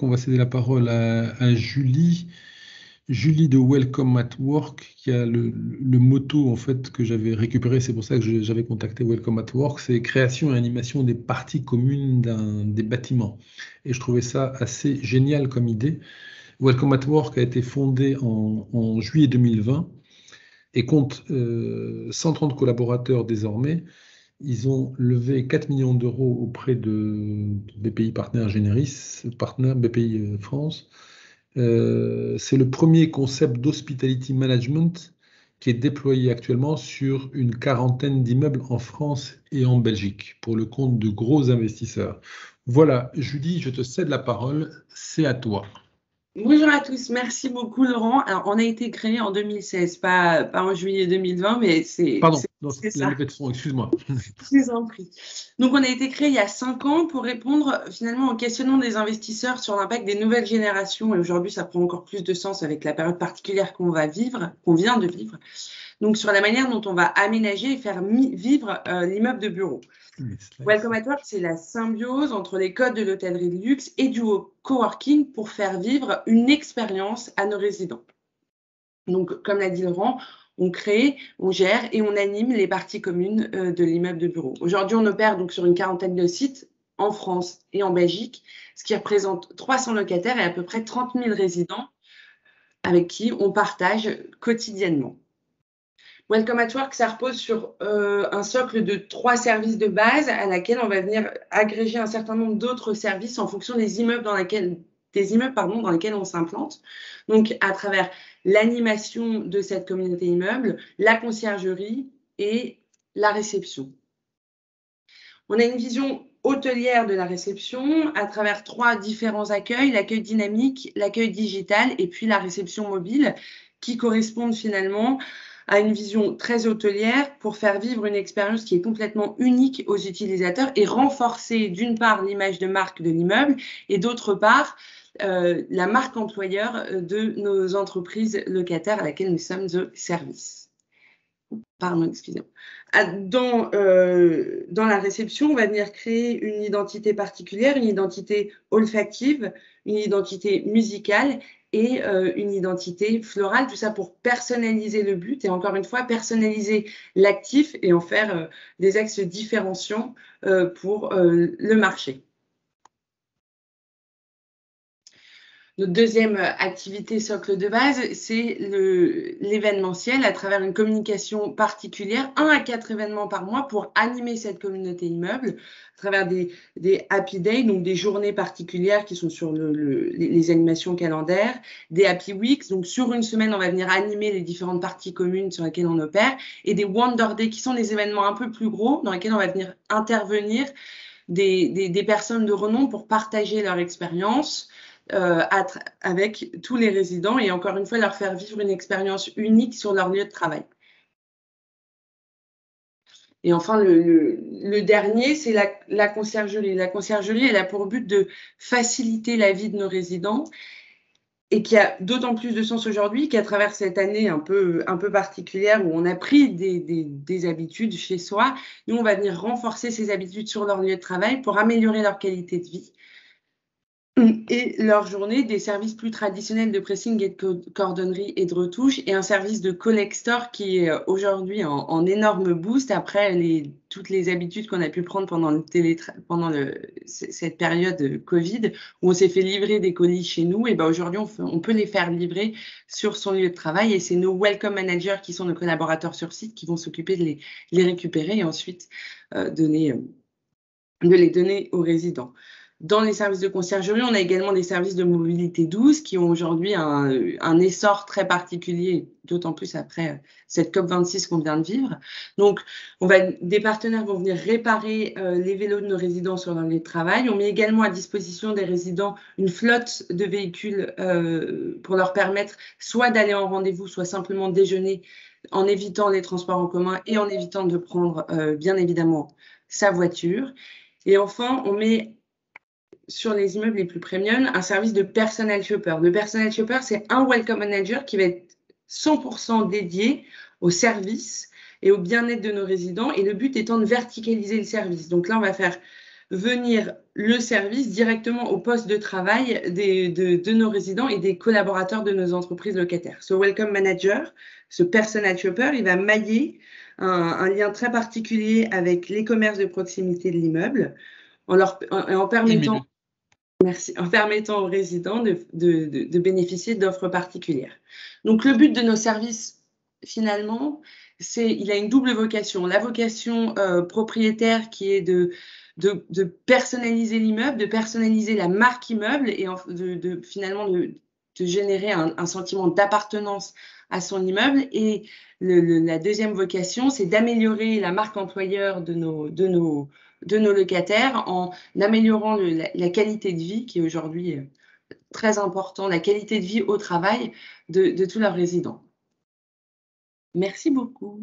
on va céder la parole à Julie. Julie de Welcome at Work, qui a le motto en fait que j'avais récupéré, c'est pour ça que j'avais contacté Welcome at Work, c'est création et animation des parties communes des bâtiments. Et je trouvais ça assez génial comme idée. Welcome at Work a été fondé en juillet 2020 et compte 130 collaborateurs désormais. Ils ont levé 4 millions d'euros auprès de BPI Partenaires Generis, partenaire BPI France. C'est le premier concept d'hospitality management qui est déployé actuellement sur une quarantaine d'immeubles en France et en Belgique pour le compte de gros investisseurs. Voilà, Julie, je te cède la parole, c'est à toi. Bonjour à tous, merci beaucoup Laurent. Alors, on a été créé en 2016, pas en juillet 2020, mais c'est Pardon, ça. la levée de fonds, excuse-moi. Je vous en prie. Donc, on a été créé il y a 5 ans pour répondre finalement au questionnement des investisseurs sur l'impact des nouvelles générations. Et aujourd'hui, ça prend encore plus de sens avec la période particulière qu'on vient de vivre. Donc, sur la manière dont on va aménager et faire vivre l'immeuble de bureau. Welcome at Work, c'est la symbiose entre les codes de l'hôtellerie de luxe et du coworking pour faire vivre une expérience à nos résidents. Donc, comme l'a dit Laurent, on crée, on gère et on anime les parties communes de l'immeuble de bureau. Aujourd'hui, on opère donc sur une quarantaine de sites en France et en Belgique, ce qui représente 300 locataires et à peu près 30 000 résidents avec qui on partage quotidiennement. Welcome at Work, ça repose sur un socle de 3 services de base à laquelle on va venir agréger un certain nombre d'autres services en fonction des immeubles dans lesquels on s'implante. Donc, à travers l'animation de cette communauté immeuble, la conciergerie et la réception. On a une vision hôtelière de la réception à travers 3 différents accueils, l'accueil dynamique, l'accueil digital et puis la réception mobile qui correspondent finalement à une vision très hôtelière pour faire vivre une expérience qui est complètement unique aux utilisateurs et renforcer d'une part l'image de marque de l'immeuble et d'autre part la marque employeur de nos entreprises locataires à laquelle nous sommes de service. Pardon, excusez-moi. Dans la réception, on va venir créer une identité particulière, une identité olfactive, une identité musicale et une identité florale, tout ça pour personnaliser le but et encore une fois personnaliser l'actif et en faire des axes différenciants pour le marché. Notre deuxième activité socle de base, c'est l'événementiel à travers une communication particulière, 1 à 4 événements par mois pour animer cette communauté immeuble, à travers des Happy Days, donc des journées particulières qui sont sur les animations calendaires, des Happy Weeks, donc sur une semaine, on va venir animer les différentes parties communes sur lesquelles on opère, et des Wonder Days qui sont des événements un peu plus gros dans lesquels on va venir intervenir des personnes de renom pour partager leur expérience, avec tous les résidents et encore une fois leur faire vivre une expérience unique sur leur lieu de travail. Et enfin, le dernier, c'est la conciergerie. La conciergerie, elle a pour but de faciliter la vie de nos résidents et qui a d'autant plus de sens aujourd'hui qu'à travers cette année un peu particulière où on a pris des habitudes chez soi, nous, on va venir renforcer ces habitudes sur leur lieu de travail pour améliorer leur qualité de vie. Et leur journée, des services plus traditionnels de pressing et de cordonnerie et de retouche et un service de collect store qui est aujourd'hui en énorme boost après toutes les habitudes qu'on a pu prendre pendant cette période Covid où on s'est fait livrer des colis chez nous. Et ben aujourd'hui, on peut les faire livrer sur son lieu de travail et c'est nos welcome managers qui sont nos collaborateurs sur site qui vont s'occuper de les récupérer et ensuite de les donner aux résidents. Dans les services de conciergerie, on a également des services de mobilité douce qui ont aujourd'hui un essor très particulier, d'autant plus après cette COP26 qu'on vient de vivre. Donc, des partenaires vont venir réparer les vélos de nos résidents sur leur lieu de travail. On met également à disposition des résidents une flotte de véhicules pour leur permettre soit d'aller en rendez-vous, soit simplement déjeuner en évitant les transports en commun et en évitant de prendre, bien évidemment, sa voiture. Et enfin, on met sur les immeubles les plus premium, un service de personal shopper. Le personal shopper, c'est un welcome manager qui va être 100% dédié au service et au bien-être de nos résidents. Et le but étant de verticaliser le service. Donc là, on va faire venir le service directement au poste de travail de nos résidents et des collaborateurs de nos entreprises locataires. Ce Welcome Manager, ce Personal Shopper, il va mailler un lien très particulier avec les commerces de proximité de l'immeuble en permettant aux résidents de bénéficier d'offres particulières. Donc, le but de nos services, finalement, il a une double vocation. La vocation propriétaire qui est de personnaliser l'immeuble, de personnaliser la marque immeuble et finalement de générer un sentiment d'appartenance à son immeuble. Et la deuxième vocation, c'est d'améliorer la marque employeur de nos locataires en améliorant la qualité de vie qui est aujourd'hui très important, la qualité de vie au travail de tous leurs résidents. Merci beaucoup.